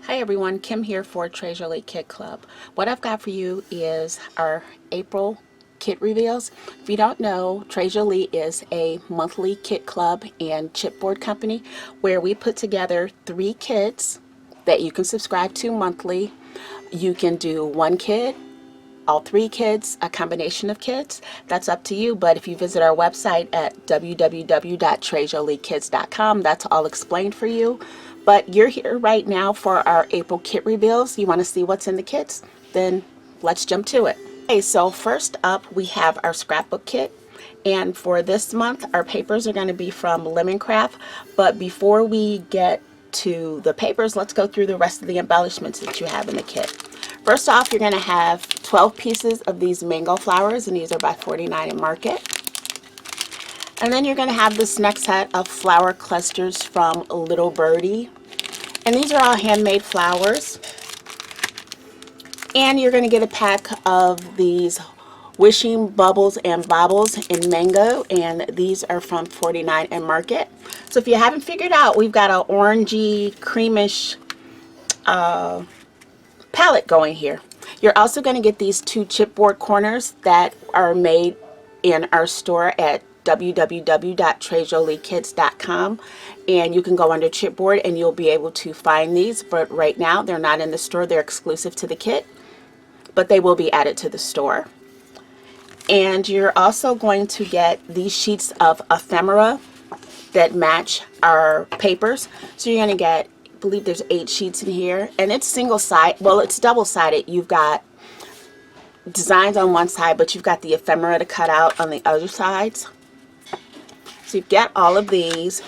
Hi everyone, Kim here for Treasure Elite Kit Club. What I've got for you is our April kit reveals. If you don't know, Treasure Elite is a monthly kit club and chipboard company where we put together 3 kits that you can subscribe to monthly. You can do one kit, all 3 kits, a combination of kits. That's up to you, but if you visit our website at www.treasureelitekids.com, that's all explained for you. But you're here right now for our April kit reveals. You want to see what's in the kits? Then let's jump to it. Okay, so first up we have our scrapbook kit. And for this month, our papers are going to be from Lemoncraft. But before we get to the papers, let's go through the rest of the embellishments that you have in the kit. First off, you're going to have 12 pieces of these mango flowers, and these are by 49 in Market. And then you're going to have this next set of flower clusters from Little Birdie. And these are all handmade flowers. And you're going to get a pack of these Wishing Bubbles and Baubles in Mango, and these are from 49 in Market. So if you haven't figured out, we've got an orangey, creamish palette going here. You're also going to get these 2 chipboard corners that are made in our store at www.treasureelitekids.com, and you can go under chipboard and you'll be able to find these, but right now they're not in the store. They're exclusive to the kit, but they will be added to the store. And you're also going to get these sheets of ephemera that match our papers. So you're going to get, I believe there's 8 sheets in here, and it's single side, well, it's double sided. You've got designs on one side, but you've got the ephemera to cut out on the other sides. So you've got all of these,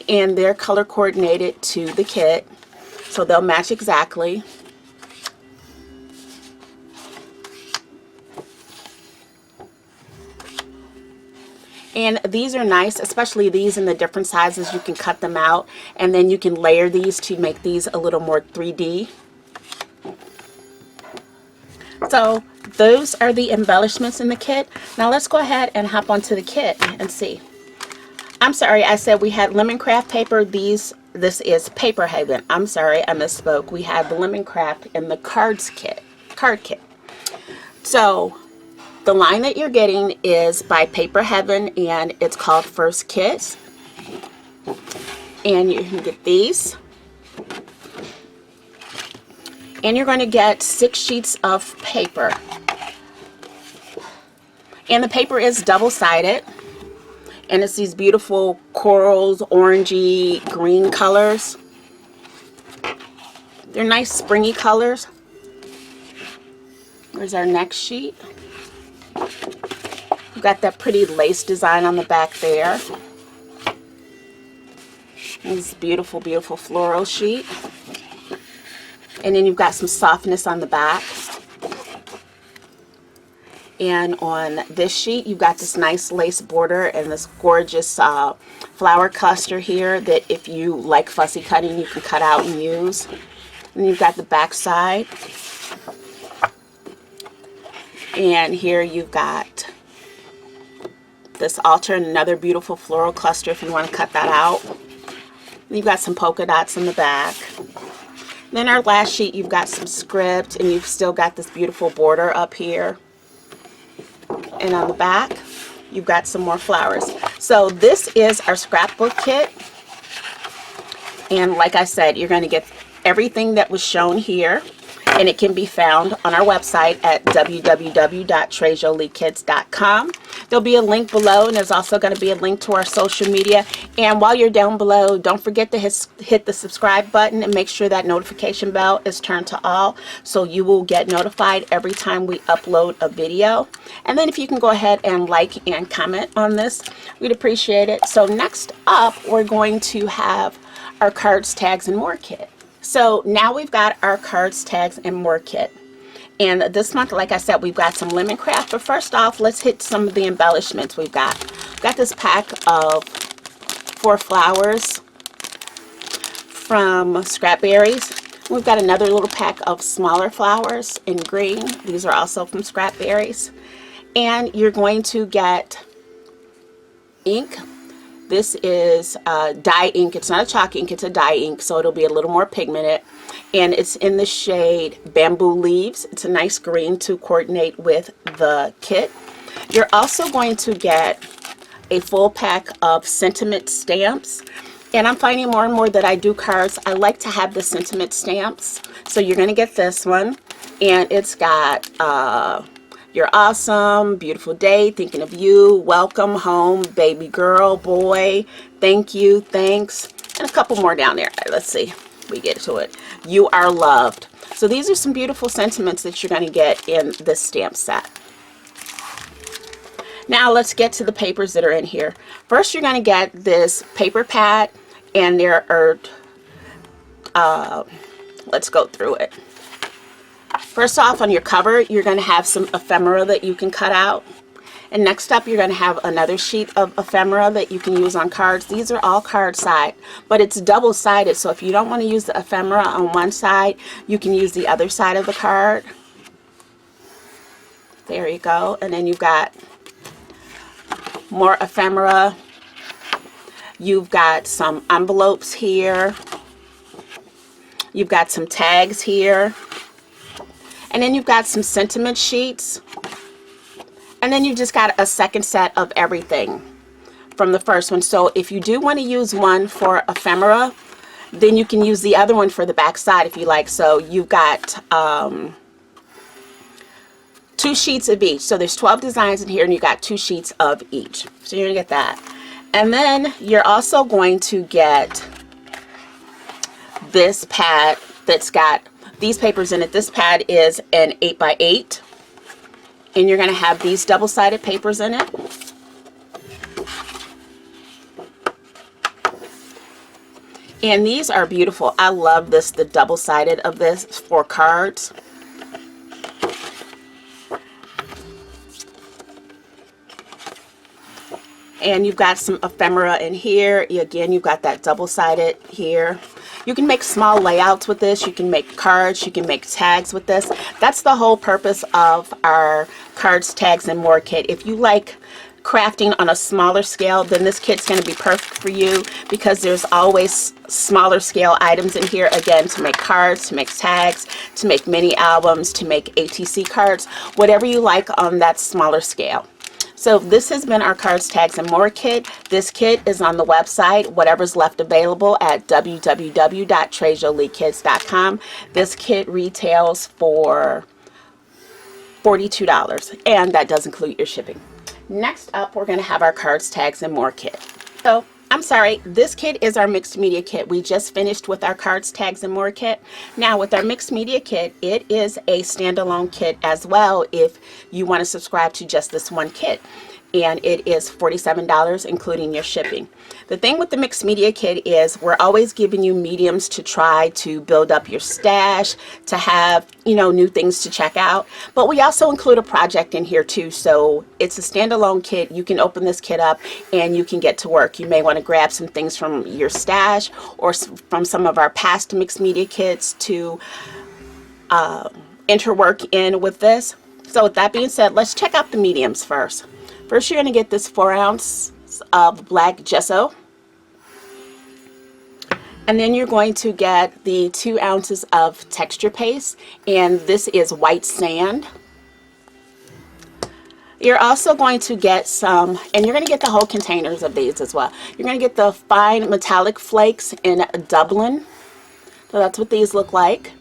and they're color coordinated to the kit, so they'll match exactly. And these are nice, especially these in the different sizes. You can cut them out, and then you can layer these to make these a little more 3D. So those are the embellishments in the kit. Now let's go ahead and hop onto the kit and see. I'm sorry, I said we had Lemoncraft paper. This is Paper Haven. I'm sorry, I misspoke. We had the Lemoncraft in the card kit. So the line that you're getting is by Paper Heaven, and it's called First Kiss. And you can get these. And you're going to get 6 sheets of paper. And the paper is double-sided. And it's these beautiful corals, orangey, green colors. They're nice springy colors. Here's our next sheet. We've got that pretty lace design on the back there. This beautiful, beautiful floral sheet. And then you've got some softness on the back. And on this sheet, you've got this nice lace border and this gorgeous flower cluster here that if you like fussy cutting, you can cut out and use. And you've got the back side. And here you've got this altar and another beautiful floral cluster if you want to cut that out. And you've got some polka dots in the back. Then our last sheet, you've got some script, and you've still got this beautiful border up here. And on the back, you've got some more flowers. So this is our scrapbook kit. And like I said, you're going to get everything that was shown here. And it can be found on our website at www.treasureelitekids.com. There'll be a link below, and there's also going to be a link to our social media. And while you're down below, don't forget to hit the subscribe button and make sure that notification bell is turned to all, so you will get notified every time we upload a video. And then if you can go ahead and like and comment on this, we'd appreciate it. So next up, we're going to have our cards, tags, and more kit. So now we've got our cards, tags, and more kit. And this month, like I said, we've got some Lemoncraft. But first off, let's hit some of the embellishments we've got. We've got this pack of 4 flowers from Scrapberries. We've got another little pack of smaller flowers in green. These are also from Scrapberries. And you're going to get ink This is dye ink. It's not a chalk ink, it's a dye ink, so it'll be a little more pigmented. And it's in the shade Bamboo Leaves. It's a nice green to coordinate with the kit. You're also going to get a full pack of sentiment stamps. And I'm finding more and more that I do cards, I like to have the sentiment stamps. So you're going to get this one. And it's got you're awesome, beautiful day, thinking of you, welcome home, baby girl, boy, thank you, thanks, and a couple more down there. Let's see, we get to it. You are loved. So these are some beautiful sentiments that you're going to get in this stamp set. Now let's get to the papers that are in here. First, you're going to get this paper pad, and there are, let's go through it. First off, on your cover, you're going to have some ephemera that you can cut out. And next up, you're going to have another sheet of ephemera that you can use on cards. These are all card side, but it's double-sided. So if you don't want to use the ephemera on one side, you can use the other side of the card. There you go. And then you've got more ephemera. You've got some envelopes here. You've got some tags here. And then you've got some sentiment sheets. And then you've just got a second set of everything from the first one. So if you do want to use one for ephemera, then you can use the other one for the back side if you like. So you've got 2 sheets of each. So there's 12 designs in here, and you got 2 sheets of each. So you're going to get that. And then you're also going to get this pad that's got these papers in it. This pad is an 8x8, and you're going to have these double-sided papers in it. And these are beautiful. I love this, the double-sided of this for cards. And you've got some ephemera in here. Again, you've got that double-sided here. You can make small layouts with this. You can make cards. You can make tags with this. That's the whole purpose of our cards, tags, and more kit. If you like crafting on a smaller scale, then this kit's going to be perfect for you, because there's always smaller scale items in here, again, to make cards, to make tags, to make mini albums, to make ATC cards, whatever you like on that smaller scale. So this has been our cards, tags, and more kit. This kit is on the website, whatever's left available, at www.trejoliekids.com. This kit retails for $42, and that does include your shipping. Next up, we're going to have our cards, tags, and more kit. So I'm sorry, this kit is our mixed media kit. We just finished with our cards, tags, and more kit. Now with our mixed media kit, it is a standalone kit as well if you want to subscribe to just this one kit. And it is $47, including your shipping. The thing with the mixed media kit is we're always giving you mediums to try to build up your stash, to have, you know, new things to check out. But we also include a project in here too. So it's a standalone kit. You can open this kit up and you can get to work. You may want to grab some things from your stash or from some of our past mixed media kits to enter work in with this. So with that being said, let's check out the mediums first. First, you're going to get this 4 ounce of black gesso. And then you're going to get the 2 ounces of texture paste. And this is white sand. You're also going to get some, and you're going to get the whole containers of these as well. You're going to get the fine metallic flakes in Dublin. So that's what these look like.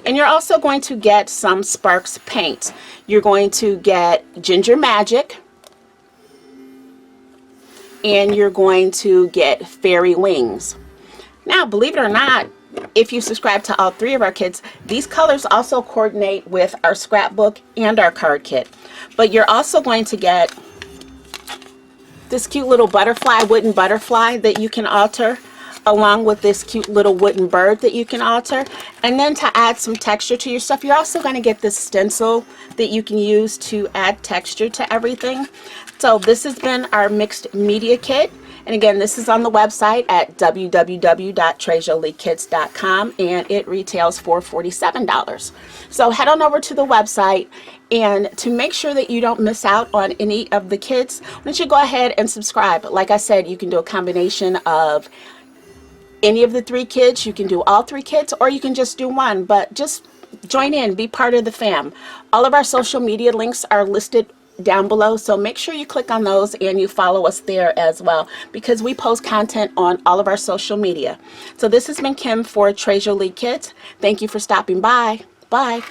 And you're also going to get some Sparks paint. You're going to get Ginger Magic. And you're going to get Fairy Wings. Now, believe it or not, if you subscribe to all 3 of our kits, these colors also coordinate with our scrapbook and our card kit. But you're also going to get this cute little butterfly, wooden butterfly that you can alter, along with this cute little wooden bird that you can alter. And then to add some texture to your stuff, you're also going to get this stencil that you can use to add texture to everything. So this has been our mixed media kit, And again, this is on the website at www.treasurelikits.com, and it retails for $47. So head on over to the website, and to make sure that you don't miss out on any of the kits, why don't you go ahead and subscribe. Like I said, you can do a combination of any of the 3 kits. You can do all 3 kits, or you can just do one, but just join in, be part of the fam. All of our social media links are listed down below, so make sure you click on those and you follow us there as well, because we post content on all of our social media. So this has been Kim for Treasure Lee Kits. Thank you for stopping by. Bye.